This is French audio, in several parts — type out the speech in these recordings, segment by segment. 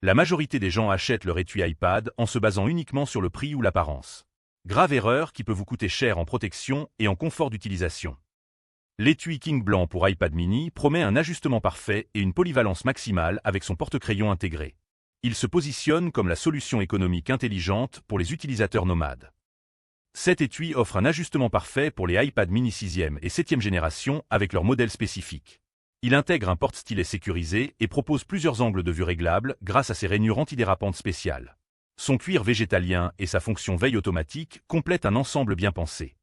La majorité des gens achètent leur étui iPad en se basant uniquement sur le prix ou l'apparence. Grave erreur qui peut vous coûter cher en protection et en confort d'utilisation. L'étui King blanc pour iPad mini promet un ajustement parfait et une polyvalence maximale avec son porte-crayon intégré. Il se positionne comme la solution économique intelligente pour les utilisateurs nomades. Cet étui offre un ajustement parfait pour les iPad mini 6e et 7e génération avec leur modèle spécifique. Il intègre un porte-stylet sécurisé et propose plusieurs angles de vue réglables grâce à ses rainures antidérapantes spéciales. Son cuir végétalien et sa fonction veille automatique complètent un ensemble bien pensé.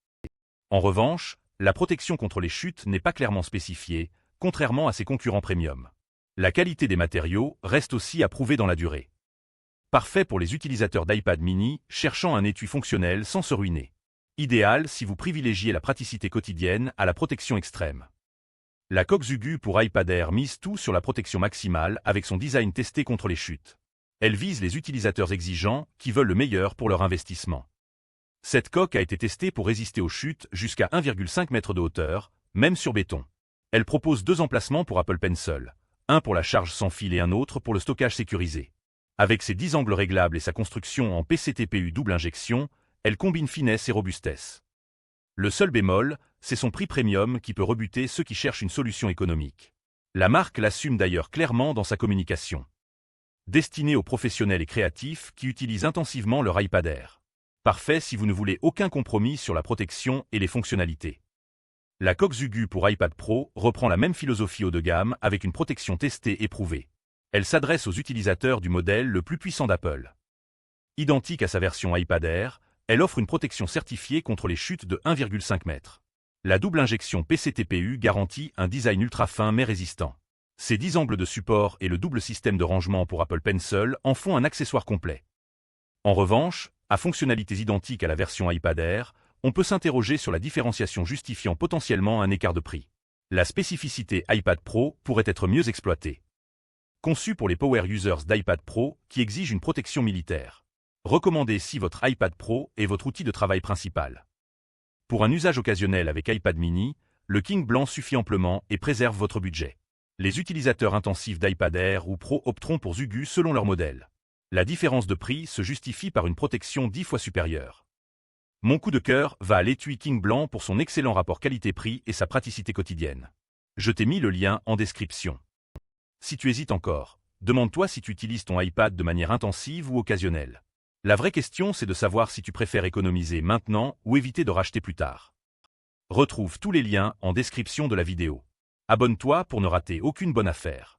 En revanche, la protection contre les chutes n'est pas clairement spécifiée, contrairement à ses concurrents premium. La qualité des matériaux reste aussi à prouver dans la durée. Parfait pour les utilisateurs d'iPad mini cherchant un étui fonctionnel sans se ruiner. Idéal si vous privilégiez la praticité quotidienne à la protection extrême. La coque Zugu pour iPad Air mise tout sur la protection maximale avec son design testé contre les chutes. Elle vise les utilisateurs exigeants qui veulent le meilleur pour leur investissement. Cette coque a été testée pour résister aux chutes jusqu'à 1,5 m de hauteur, même sur béton. Elle propose 2 emplacements pour Apple Pencil, un pour la charge sans fil et un autre pour le stockage sécurisé. Avec ses 10 angles réglables et sa construction en PCTPU double injection, elle combine finesse et robustesse. Le seul bémol, c'est son prix premium qui peut rebuter ceux qui cherchent une solution économique. La marque l'assume d'ailleurs clairement dans sa communication. Destinée aux professionnels et créatifs qui utilisent intensivement leur iPad Air. Parfait si vous ne voulez aucun compromis sur la protection et les fonctionnalités. La coque Zugu pour iPad Pro reprend la même philosophie haut de gamme avec une protection testée et prouvée. Elle s'adresse aux utilisateurs du modèle le plus puissant d'Apple. Identique à sa version iPad Air, elle offre une protection certifiée contre les chutes de 1,5 m. La double injection PCTPU garantit un design ultra fin mais résistant. Ses 10 angles de support et le double système de rangement pour Apple Pencil en font un accessoire complet. En revanche, à fonctionnalités identiques à la version iPad Air, on peut s'interroger sur la différenciation justifiant potentiellement un écart de prix. La spécificité iPad Pro pourrait être mieux exploitée. Conçu pour les power users d'iPad Pro qui exigent une protection militaire. Recommandé si votre iPad Pro est votre outil de travail principal. Pour un usage occasionnel avec iPad mini, le King blanc suffit amplement et préserve votre budget. Les utilisateurs intensifs d'iPad Air ou Pro opteront pour Zugu selon leur modèle. La différence de prix se justifie par une protection 10 fois supérieure. Mon coup de cœur va à l'étui King blanc pour son excellent rapport qualité-prix et sa praticité quotidienne. Je t'ai mis le lien en description. Si tu hésites encore, demande-toi si tu utilises ton iPad de manière intensive ou occasionnelle. La vraie question, c'est de savoir si tu préfères économiser maintenant ou éviter de racheter plus tard. Retrouve tous les liens en description de la vidéo. Abonne-toi pour ne rater aucune bonne affaire.